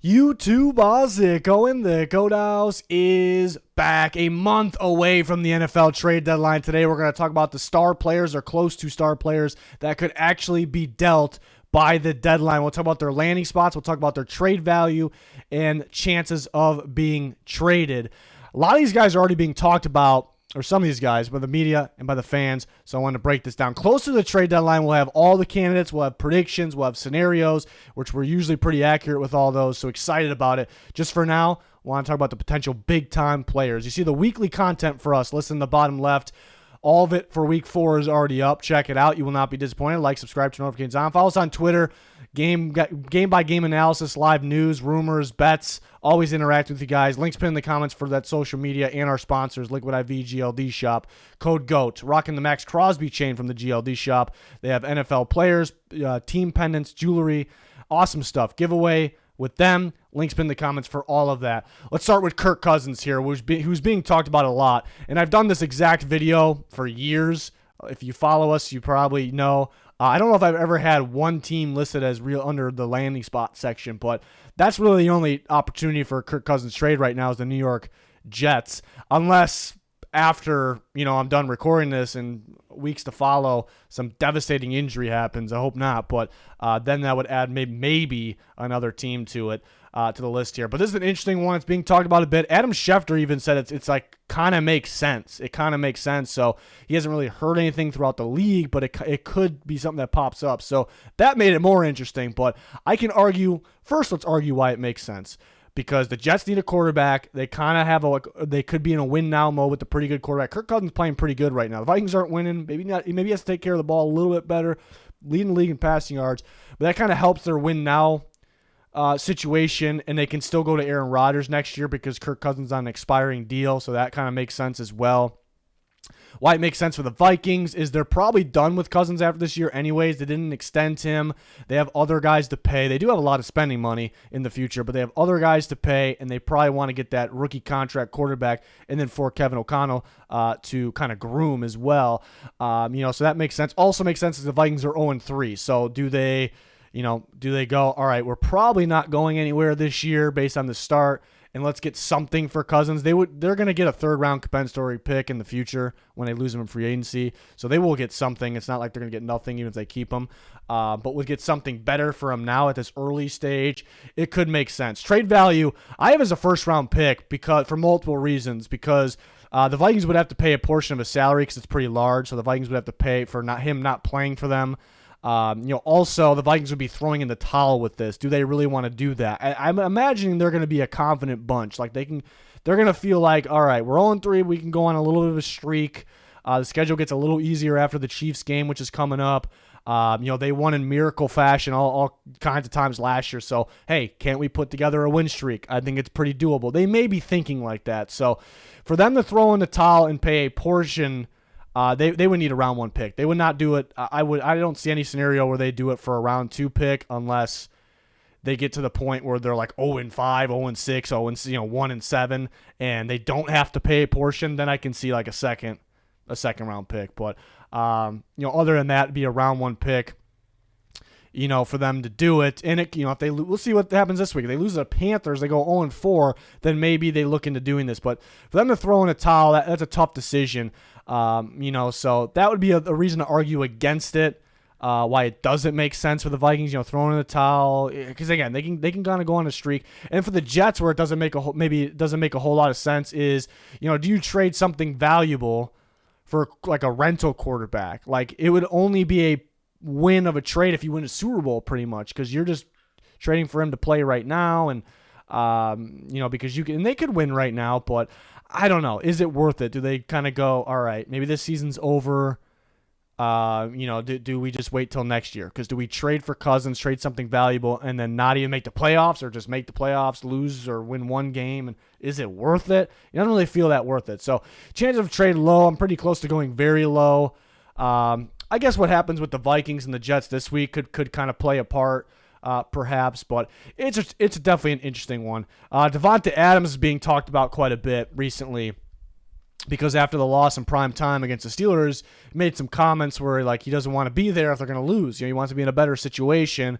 YouTube Oziko in the Codehouse is back a month away from the NFL trade deadline. Today we're going to talk about the star players or close to star players that could actually be dealt by the deadline. We'll talk about their landing spots. We'll talk about their trade value and chances of being traded. A lot of these guys are already being talked about, or some of these guys, by the media and by the fans. So I want to break this down. Closer to the trade deadline, we'll have all the candidates. We'll have predictions. We'll have scenarios, which we're usually pretty accurate with all those. So excited about it. Just for now, I want to talk about the potential big-time players. You see the weekly content for us. Listen to the bottom left. All of it for week 4 is already up. Check it out. You will not be disappointed. Like, subscribe, turn notifications on. Follow us on Twitter. Game-by-game analysis, live news, rumors, bets. Always interact with you guys. Links pinned in the comments for that social media and our sponsors, Liquid IV GLD Shop. Code GOAT. Rocking the Max Crosby chain from the GLD Shop. They have NFL players, team pendants, jewelry. Awesome stuff. Giveaway with them. Links pinned in the comments for all of that. Let's start with Kirk Cousins here, who's being talked about a lot. And I've done this exact video for years. If you follow us, you probably know. I don't know if I've ever had one team listed as real under the landing spot section, but that's really the only opportunity for a Kirk Cousins trade right now is the New York Jets. Unless after, I'm done recording this and weeks to follow, some devastating injury happens. I hope not, but then that would add maybe another team to it, to the list here. But this is an interesting one. It's being talked about a bit. Adam Schefter even said it's like kind of makes sense. It kind of makes sense. So he hasn't really heard anything throughout the league, but it could be something that pops up. So that made it more interesting. But I can argue, first let's argue why it makes sense. Because the Jets need a quarterback. They kind of have they could be in a win now mode with a pretty good quarterback. Kirk Cousins playing pretty good right now. The Vikings aren't winning. Maybe he has to take care of the ball a little bit better, leading the league in passing yards. But that kind of helps their win now situation, and they can still go to Aaron Rodgers next year because Kirk Cousins is on an expiring deal. So that kind of makes sense as well. Why it makes sense for the Vikings is they're probably done with Cousins after this year anyways. They didn't extend him. They have other guys to pay. They do have a lot of spending money in the future, but they have other guys to pay, and they probably want to get that rookie contract quarterback and then for Kevin O'Connell to kind of groom as well. So that makes sense. Also makes sense is the Vikings are 0-3. So do they go, all right, we're probably not going anywhere this year based on the start, and let's get something for Cousins. They're going to get a third-round compensatory pick in the future when they lose him in free agency. So they will get something. It's not like they're going to get nothing even if they keep him. But we'll get something better for him now at this early stage. It could make sense. Trade value, I have as a first-round pick for multiple reasons. Because the Vikings would have to pay a portion of his salary because it's pretty large. So the Vikings would have to pay for him not playing for them. Also, the Vikings would be throwing in the towel with this. Do they really want to do that? I'm imagining they're going to be a confident bunch. Like they're going to feel like, all right, we're 0-3. We can go on a little bit of a streak. The schedule gets a little easier after the Chiefs game, which is coming up. They won in miracle fashion all kinds of times last year. So, hey, can't we put together a win streak? I think it's pretty doable. They may be thinking like that. So, for them to throw in the towel and pay a portion. They would need a round 1 pick. They would not do it. I don't see any scenario where they do it for a round 2 pick unless they get to the point where they're like 0-5, 0-6, 1-7, and they don't have to pay a portion. Then I can see like a second round pick. But other than that, it'd be a round 1 pick. For them to do it, and if we'll see what happens this week. If they lose the Panthers, they go 0-4, then maybe they look into doing this. But for them to throw in a towel, that's a tough decision. So that would be a reason to argue against it. Why it doesn't make sense for the Vikings, throwing in the towel, because again, they can kind of go on a streak. And for the Jets, where it doesn't make a whole lot of sense is, do you trade something valuable for like a rental quarterback? Like it would only be a win of a trade if you win a Super Bowl, pretty much, because you're just trading for him to play right now, and because they could win right now, but I don't know, is it worth it? Do they kind of go, all right, maybe this season's over, do we just wait till next year? Because do we trade for Cousins, trade something valuable, and then not even make the playoffs, or just make the playoffs, lose or win one game, and is it worth it? You don't really feel that worth it. So chances of trade low. I'm pretty close to going very low. I guess what happens with the Vikings and the Jets this week could kind of play a part, perhaps, but it's definitely an interesting one. Davante Adams is being talked about quite a bit recently because after the loss in prime time against the Steelers, he made some comments where he doesn't want to be there if they're going to lose. He wants to be in a better situation.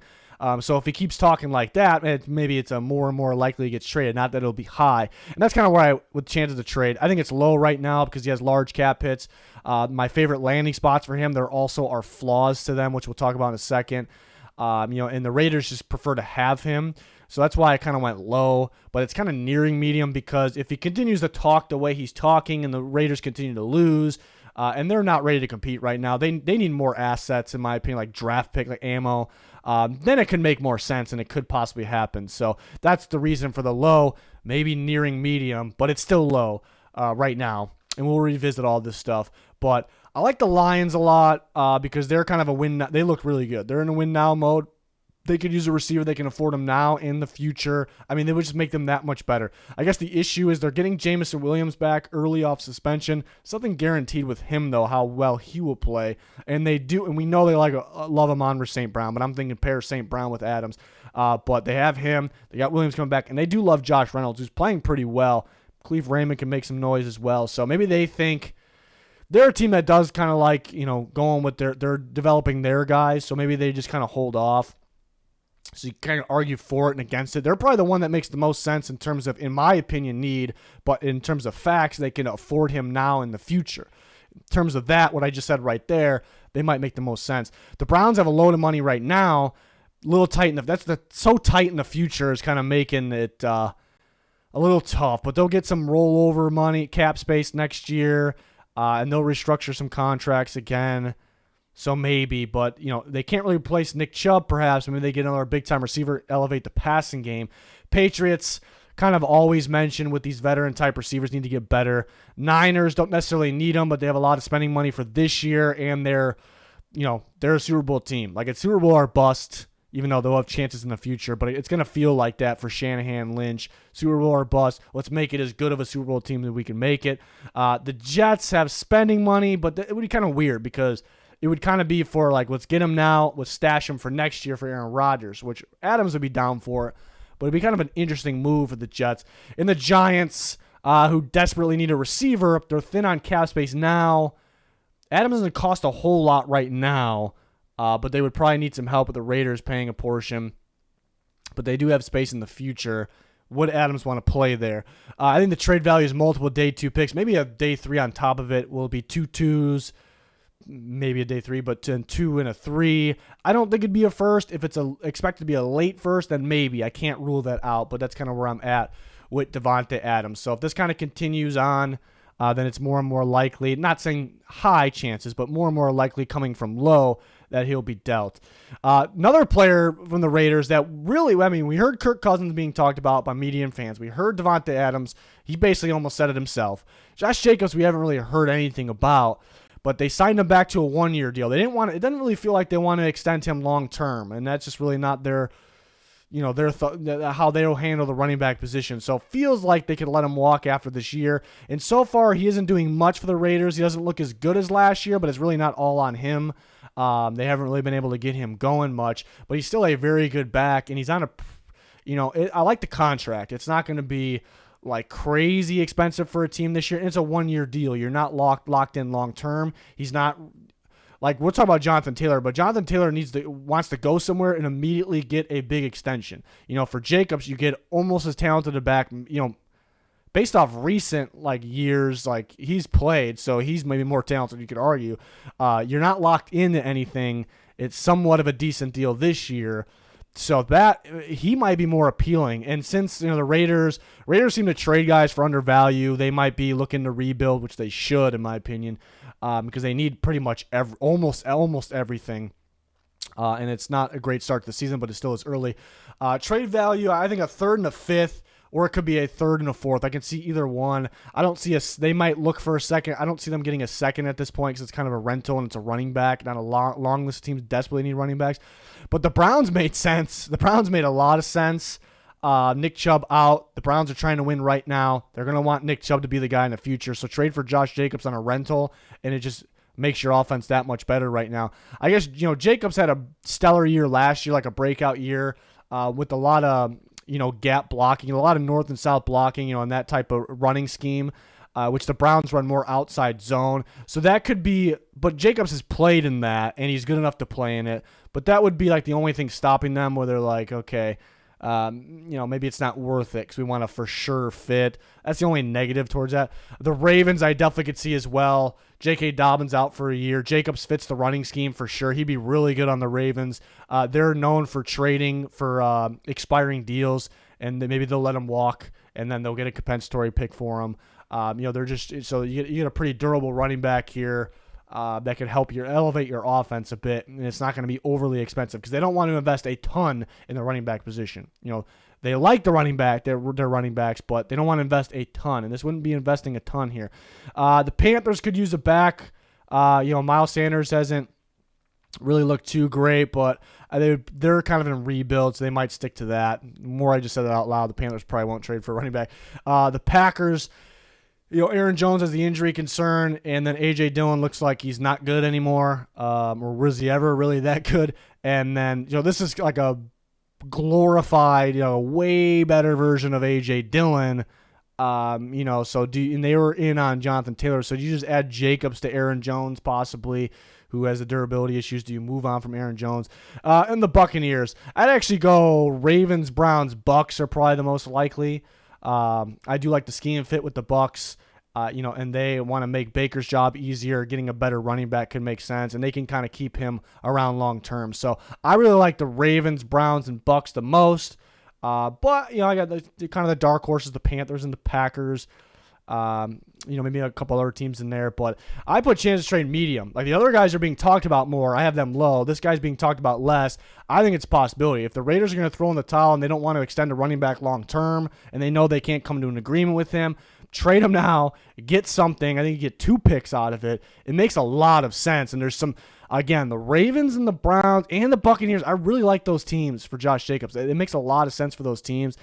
So if he keeps talking like that, maybe it's a more and more likely he gets traded. Not that it'll be high. And that's kind of where with chances of trade. I think it's low right now because he has large cap hits. My favorite landing spots for him, there also are flaws to them, which we'll talk about in a second. And the Raiders just prefer to have him. So that's why I kind of went low, but it's kind of nearing medium because if he continues to talk the way he's talking and the Raiders continue to lose, and they're not ready to compete right now, they need more assets, in my opinion, like draft pick, like ammo, then it can make more sense and it could possibly happen. So that's the reason for the low, maybe nearing medium, but it's still low right now. And we'll revisit all this stuff. But I like the Lions a lot because they're kind of a win. They look really good. They're in a win now mode. They could use a receiver. They can afford them now in the future. I mean, they would just make them that much better. I guess the issue is they're getting Jameson Williams back early off suspension. Something guaranteed with him, though, how well he will play. And they do, and we know they love him on St. Brown, but I'm thinking pair St. Brown with Adams. But they have him. They got Williams coming back, and they do love Josh Reynolds, who's playing pretty well. Cleve Raymond can make some noise as well. So maybe they think they're a team that does kind of like, going with they're developing their guys. So maybe they just kind of hold off. So you kind of argue for it and against it. They're probably the one that makes the most sense in terms of, in my opinion, need. But in terms of facts, they can afford him now in the future. In terms of that, what I just said right there, they might make the most sense. The Browns have a load of money right now. A little tight. So tight in the future is kind of making it a little tough. But they'll get some rollover money, cap space next year. And they'll restructure some contracts again. So maybe, but, they can't really replace Nick Chubb, perhaps. I mean, they get another big-time receiver, elevate the passing game. Patriots kind of always mention with these veteran-type receivers need to get better. Niners don't necessarily need them, but they have a lot of spending money for this year, and they're a Super Bowl team. Like, it's Super Bowl or bust, even though they'll have chances in the future. But it's going to feel like that for Shanahan, Lynch. Super Bowl or bust. Let's make it as good of a Super Bowl team that we can make it. The Jets have spending money, but it would be kind of weird because it would kind of be for, let's get him now, let's stash him for next year for Aaron Rodgers, which Adams would be down for it. But it'd be kind of an interesting move for the Jets. And the Giants, who desperately need a receiver, they're thin on cap space now. Adams doesn't cost a whole lot right now, but they would probably need some help with the Raiders paying a portion. But they do have space in the future. Would Adams want to play there? I think the trade value is multiple day 2 picks, maybe a day 3 on top of it. Will it be 2 2s? Maybe a day 3, but 2 and a 3. I don't think it'd be a first. If it's expected to be a late first, then maybe. I can't rule that out, but that's kind of where I'm at with Davante Adams. So if this kind of continues on, then it's more and more likely, not saying high chances, but more and more likely coming from low that he'll be dealt. Another player from the Raiders that really, we heard Kirk Cousins being talked about by media and fans. We heard Davante Adams. He basically almost said it himself. Josh Jacobs, we haven't really heard anything about. But they signed him back to a 1-year deal. They didn't want. It doesn't really feel like they want to extend him long term, and that's just really not their, how they'll handle the running back position. So it feels like they could let him walk after this year. And so far, he isn't doing much for the Raiders. He doesn't look as good as last year, but it's really not all on him. They haven't really been able to get him going much, but he's still a very good back, and he's on I like the contract. It's not going to be crazy expensive for a team this year. And it's a 1-year deal. You're not locked in long term. He's not we'll talk about Jonathan Taylor, but Jonathan Taylor wants to go somewhere and immediately get a big extension. For Jacobs, you get almost as talented a back, based off recent years, he's played, so he's maybe more talented, you could argue. You're not locked into anything. It's somewhat of a decent deal this year. So that he might be more appealing. And since the Raiders seem to trade guys for undervalue, they might be looking to rebuild, which they should, in my opinion, because they need pretty much almost everything. And it's not a great start to the season, but it still is early. Trade value, I think a 3rd and a 5th, or it could be a 3rd and a 4th. I can see either one. I don't see they might look for a second. I don't see them getting a second at this point because it's kind of a rental and it's a running back, not a long list of teams desperately need running backs. But the Browns made sense. The Browns made a lot of sense. Nick Chubb out. The Browns are trying to win right now. They're going to want Nick Chubb to be the guy in the future. So trade for Josh Jacobs on a rental, and it just makes your offense that much better right now. I guess, Jacobs had a stellar year last year, like a breakout year with a lot of, gap blocking, a lot of north and south blocking, in that type of running scheme. which the Browns run more outside zone. So that could be, but Jacobs has played in that, and he's good enough to play in it. But that would be like the only thing stopping them where they're like, okay, maybe it's not worth it because we want a for sure fit. That's the only negative towards that. The Ravens, I definitely could see as well. J.K. Dobbins out for a year. Jacobs fits the running scheme for sure. He'd be really good on the Ravens. They're known for trading for expiring deals, and then maybe they'll let him walk, and then they'll get a compensatory pick for him. They're just so you get a pretty durable running back here. That could help elevate your offense a bit, and it's not going to be overly expensive because they don't want to invest a ton in the running back position. They like the running back, their running backs, but they don't want to invest a ton, and this wouldn't be investing a ton here. The Panthers could use a back. Miles Sanders hasn't really looked too great, but they're kind of in rebuild, so they might stick to that. The more I just said that out loud, the Panthers probably won't trade for a running back. The Packers. Aaron Jones has the injury concern, and then A.J. Dillon looks like he's not good anymore, or was he ever really that good? And then, this is like a glorified, way better version of A.J. Dillon. And they were in on Jonathan Taylor, so do you just add Jacobs to Aaron Jones possibly, who has the durability issues? Do you move on from Aaron Jones? And the Buccaneers, I'd actually go Ravens, Browns, Bucks are probably the most likely. I do like the scheme fit with the Bucks, and they want to make Baker's job easier. Getting a better running back could make sense, and they can kind of keep him around long term. So I really like the Ravens, Browns, and Bucks the most. But I got the kind of the dark horses, the Panthers and the Packers. Maybe a couple other teams in there, but I put chances to trade medium. Like the other guys are being talked about more. I have them low. This guy's being talked about less. I think it's a possibility. If the Raiders are going to throw in the towel and they don't want to extend a running back long term and they know they can't come to an agreement with him, trade him now, get something. I think you get 2 picks out of it. It makes a lot of sense. And there's the Ravens and the Browns and the Buccaneers, I really like those teams for Josh Jacobs. It makes a lot of sense for those teams.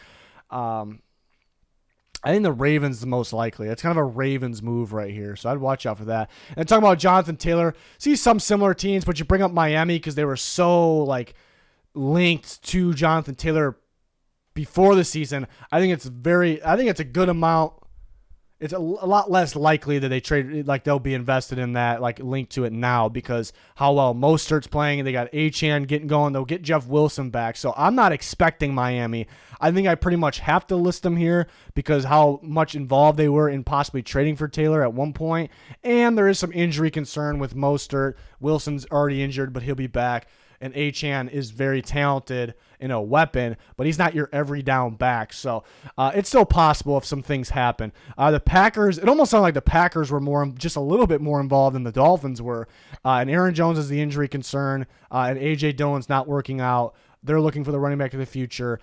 I think the Ravens is the most likely. It's kind of a Ravens move right here, so I'd watch out for that. And talking about Jonathan Taylor, see some similar teams, but you bring up Miami because they were so linked to Jonathan Taylor before the season. I think it's a good amount. It's a lot less likely that they trade, they'll be invested in that, linked to it now because how well Mostert's playing. They got CHINN getting going. They'll get Jeff Wilson back. So I'm not expecting Miami. I think I pretty much have to list them here because how much involved they were in possibly trading for Taylor at one point. And there is some injury concern with Mostert. Wilson's already injured, but he'll be back. And CHINN is very talented in a weapon, but he's not your every down back. So it's still possible if some things happen. The Packers, it almost sounded like the Packers were just a little bit more involved than the Dolphins were. And Aaron Jones is the injury concern, and A.J. Dillon's not working out. They're looking for the running back of the future.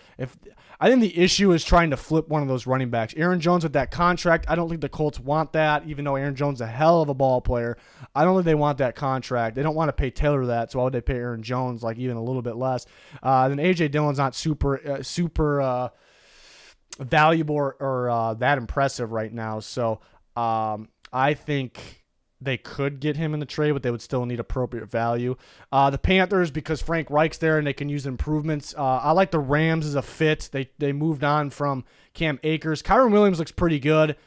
I think the issue is trying to flip one of those running backs. Aaron Jones with that contract, I don't think the Colts want that, even though Aaron Jones is a hell of a ball player. I don't think they want that contract. They don't want to pay Taylor that, so why would they pay Aaron Jones even a little bit less? Then A.J. Dillon's not super valuable or that impressive right now. So I think they could get him in the trade, but they would still need appropriate value. The Panthers, because Frank Reich's there and they can use improvements. I like the Rams as a fit. They moved on from Cam Akers. Kyron Williams looks pretty good.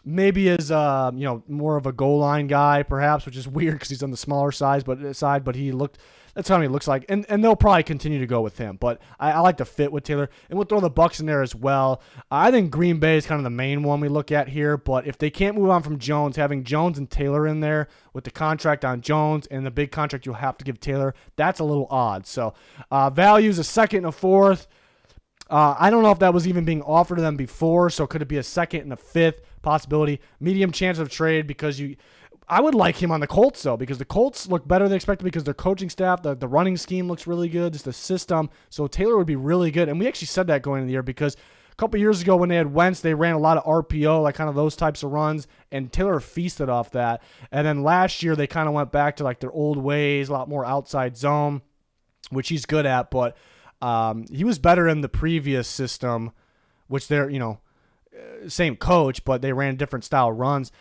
Maybe as more of a goal line guy, perhaps, which is weird because he's on the smaller side, but that's how he looks like. And they'll probably continue to go with him. But I like the fit with Taylor. And we'll throw the Bucks in there as well. I think Green Bay is kind of the main one we look at here. But if they can't move on from Jones, having Jones and Taylor in there with the contract on Jones and the big contract you'll have to give Taylor, that's a little odd. So values a second and a fourth. I don't know if that was even being offered to them before. So could it be a second and a fifth possibility? Medium chance of trade because I would like him on the Colts, though, because the Colts look better than expected because their coaching staff, the running scheme looks really good, just the system. So Taylor would be really good. And we actually said that going into the year because a couple years ago when they had Wentz, they ran a lot of RPO, kind of those types of runs, and Taylor feasted off that. And then last year they kind of went back to their old ways, a lot more outside zone, which he's good at. But he was better in the previous system, which they're, same coach, but they ran different style runs.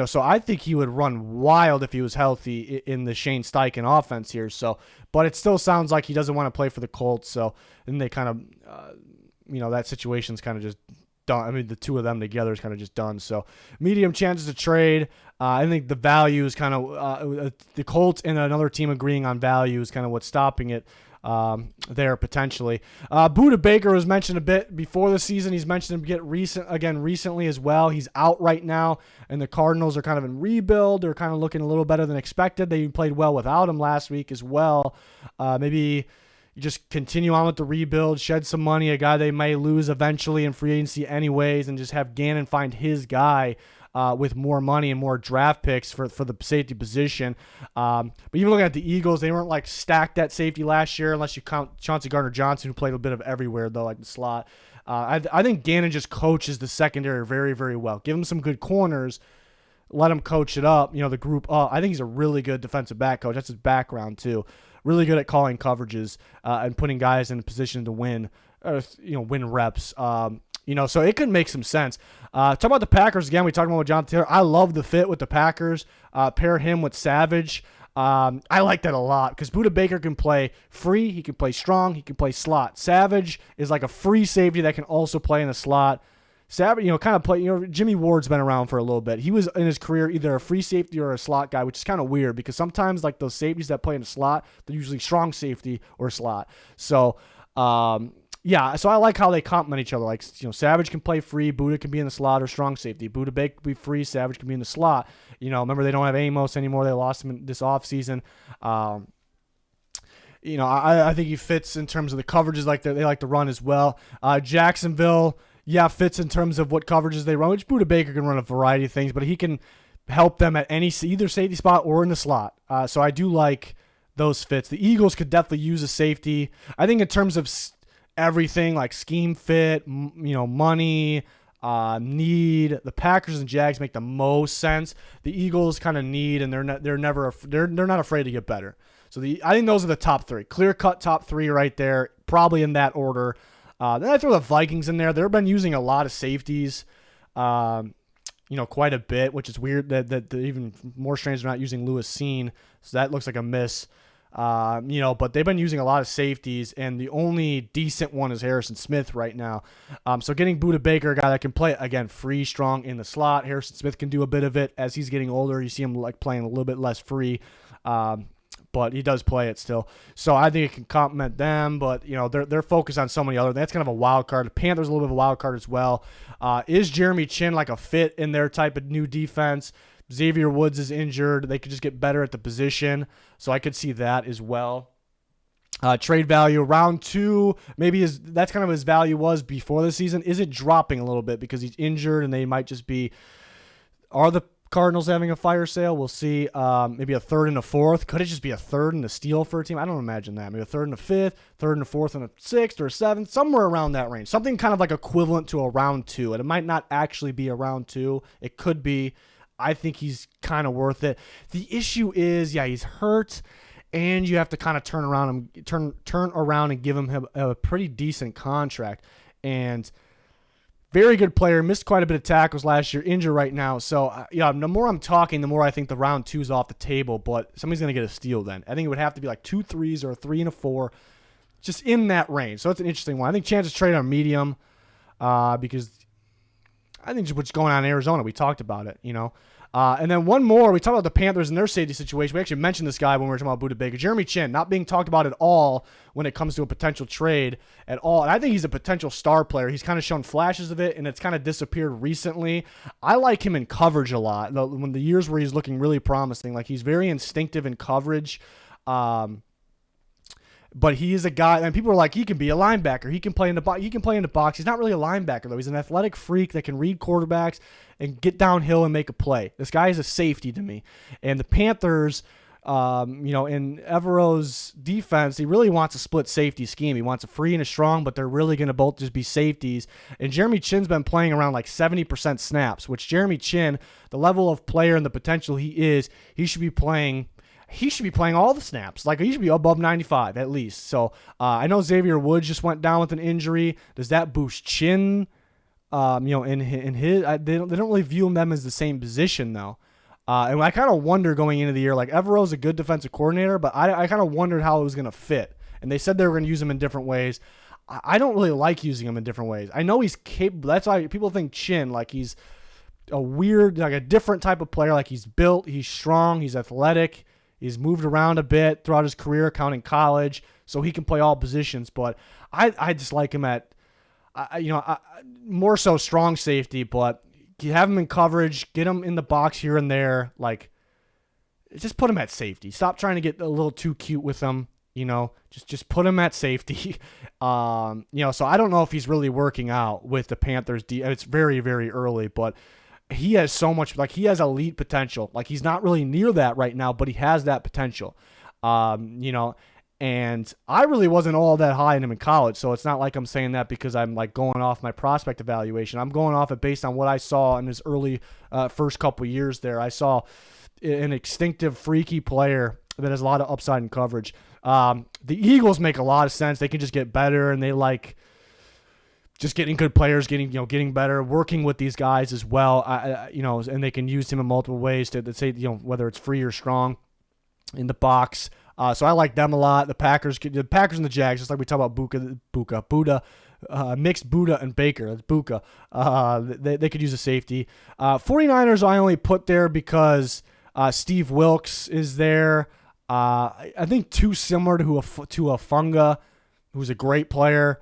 So I think he would run wild if he was healthy in the Shane Steichen offense here. So, but it still sounds like he doesn't want to play for the Colts. So then they kind of, that situation's kind of just done. I mean, the two of them together is kind of just done. So medium chances to trade. I think the value is kind of the Colts and another team agreeing on value is kind of what's stopping it there potentially. Budda Baker was mentioned a bit before the season. He's mentioned him recently as well. He's out right now, and the Cardinals are kind of in rebuild. They're kind of looking a little better than expected. They played well without him last week as well. Maybe you just continue on with the rebuild, shed some money, a guy they may lose eventually in free agency anyways, and just have Gannon find his guy with more money and more draft picks for the safety position. But even looking at the Eagles, they weren't like stacked at safety last year, unless you count Chauncey Gardner-Johnson, who played a bit of everywhere, though, like the slot. I think Gannon just coaches the secondary very, very well. Give him some good corners, let him coach it up, the group up. I think he's a really good defensive back coach. That's his background, too. Really good at calling coverages and putting guys in a position to win, win reps. So it could make some sense. Talk about the Packers again. We talked about Jonathan Taylor. I love the fit with the Packers. Pair him with Savage. I like that a lot because Budda Baker can play free. He can play strong. He can play slot. Savage is like a free safety that can also play in the slot. Savage, kind of play. Jimmy Ward's been around for a little bit. He was in his career either a free safety or a slot guy, which is kind of weird because sometimes like those safeties that play in the slot, they're usually strong safety or slot. So, so I like how they complement each other. Like, Savage can play free, Budda can be in the slot or strong safety. Budda Baker can be free, Savage can be in the slot. Remember they don't have Amos anymore. They lost him this offseason. I think he fits in terms of the coverages like they like to run as well. Jacksonville, fits in terms of what coverages they run, which Budda Baker can run a variety of things, but he can help them at either safety spot or in the slot. So I do like those fits. The Eagles could definitely use a safety. I think in terms of everything like scheme fit, money, need, the Packers and Jags make the most sense. The Eagles kind of need, and they're not afraid to get better. So I think those are the top three, clear cut top three right there, probably in that order. Then I throw the Vikings in there. They've been using a lot of safeties, quite a bit, which is weird that even more strange they're not using Lewis Cine. So that looks like a miss. But they've been using a lot of safeties, and the only decent one is Harrison Smith right now. So getting Budda Baker, a guy that can play, again, free, strong in the slot. Harrison Smith can do a bit of it as he's getting older. You see him like playing a little bit less free, but he does play it still. So I think it can complement them, but, they're focused on so many other. That's kind of a wild card. The Panthers a little bit of a wild card as well. Is Jeremy Chinn like a fit in their type of new defense? Xavier Woods is injured. They could just get better at the position. So I could see that as well. Trade value, round 2, maybe that's kind of his value was before the season. Is it dropping a little bit because he's injured and they might just be, are the Cardinals having a fire sale? We'll see. Maybe a third and a fourth. Could it just be a third and a steal for a team? I don't imagine that. Maybe a third and a fifth, third and a fourth and a sixth or a seventh, somewhere around that range. Something kind of like equivalent to a round 2. And it might not actually be a round 2. It could be. I think he's kind of worth it. The issue is, he's hurt, and you have to kind of turn around and give him a pretty decent contract. And very good player, missed quite a bit of tackles last year, injured right now. So, the more I'm talking, the more I think the round 2 is off the table, but somebody's going to get a steal then. I think it would have to be like 2 3s or a 3 and a 4, just in that range. So it's an interesting one. I think chances trade are medium because I think what's going on in Arizona, we talked about it, And then one more, we talked about the Panthers and their safety situation. We actually mentioned this guy when we were talking about Budda Baker. Jeremy Chinn, not being talked about at all when it comes to a potential trade at all. And I think he's a potential star player. He's kind of shown flashes of it, and it's kind of disappeared recently. I like him in coverage a lot. When the years where he's looking really promising, like he's very instinctive in coverage. But he is a guy, and people are like, he can be a linebacker. He can play in the box. He's not really a linebacker, though. He's an athletic freak that can read quarterbacks and get downhill and make a play. This guy is a safety to me. And the Panthers, in Evero's defense, he really wants a split safety scheme. He wants a free and a strong, but they're really going to both just be safeties. And Jeremy Chinn's been playing around like 70% snaps, which Jeremy Chinn, the level of player and the potential he should be playing all the snaps. Like, he should be above 95 at least. So I know Xavier Woods just went down with an injury. Does that boost Chinn? In his, they don't really view them as the same position though. And I kind of wonder going into the year, like Evero's a good defensive coordinator, but I kind of wondered how it was going to fit. And they said they were going to use him in different ways. I don't really like using him in different ways. I know he's capable. That's why people think CHINN, like he's a weird, like a different type of player. Like he's built, he's strong, he's athletic, he's moved around a bit throughout his career, counting college, so he can play all positions. But I just like him at, more so strong safety. But you have him in coverage, get him in the box here and there. Like, just put him at safety. Stop trying to get a little too cute with him. Just put him at safety. So I don't know if he's really working out with the Panthers. It's very, very early, but he has so much, like he has elite potential. Like he's not really near that right now, but he has that potential. And I really wasn't all that high in him in college, so it's not like I'm saying that because I'm like going off my prospect evaluation. I'm going off it based on what I saw in his early first couple years there. I saw an instinctive, freaky player that has a lot of upside in coverage. The Eagles make a lot of sense. They can just get better, and they like just getting good players, getting better, working with these guys as well. And they can use him in multiple ways to say, whether it's free or strong in the box. So I like them a lot. The Packers and the Jags, just like we talk about Buddha, mixed Buddha and Baker. That's Buka. They could use a safety. 49ers I only put there because Steve Wilks is there. I think too similar to a Funga, who's a great player.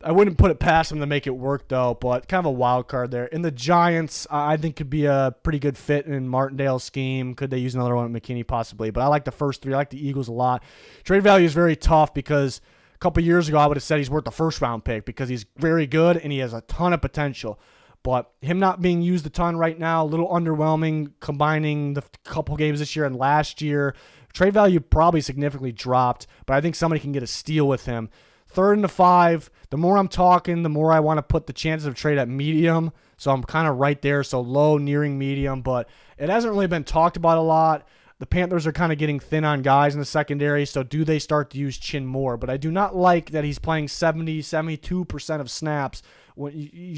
I wouldn't put it past him to make it work, though, but kind of a wild card there. And the Giants, I think, could be a pretty good fit in Martindale's scheme. Could they use another one at McKinney? Possibly. But I like the first three. I like the Eagles a lot. Trade value is very tough because a couple years ago I would have said he's worth the first-round pick because he's very good and he has a ton of potential. But him not being used a ton right now, a little underwhelming, combining the couple games this year and last year. Trade value probably significantly dropped, but I think somebody can get a steal with him. 3rd and 5, the more I'm talking, the more I want to put the chances of trade at medium. So I'm kind of right there, so low, nearing medium. But it hasn't really been talked about a lot. The Panthers are kind of getting thin on guys in the secondary, so do they start to use CHINN more? But I do not like that he's playing 72% of snaps. When he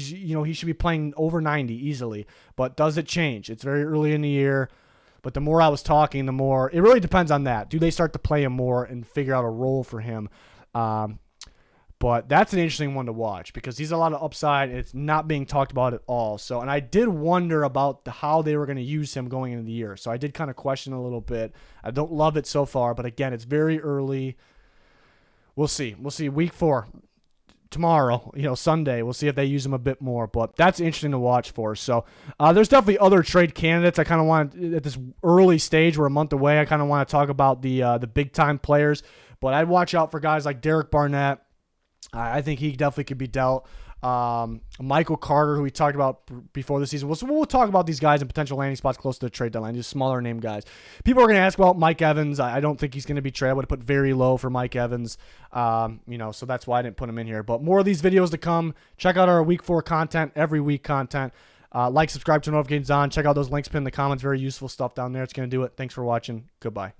should be playing over 90 easily. But does it change? It's very early in the year. But the more I was talking, the more it really depends on that. Do they start to play him more and figure out a role for him? But that's an interesting one to watch because he's a lot of upside. And it's not being talked about at all. So, and I did wonder about how they were going to use him going into the year. So I did kind of question a little bit. I don't love it so far, but again, it's very early. We'll see. Week 4 tomorrow, Sunday. We'll see if they use him a bit more, but that's interesting to watch for. So there's definitely other trade candidates. I kind of want, at this early stage, we're a month away, I kind of want to talk about the big time players, but I'd watch out for guys like Derek Barnett. I think he definitely could be dealt. Michael Carter, who we talked about before the season. We'll talk about these guys in potential landing spots close to the trade deadline, just smaller name guys. People are going to ask about Mike Evans. I don't think he's going to be traded. I would have put very low for Mike Evans, so that's why I didn't put him in here. But more of these videos to come. Check out our Week 4 content, every week content. Subscribe, turn notifications on. Check out those links pinned in the comments. Very useful stuff down there. It's going to do it. Thanks for watching. Goodbye.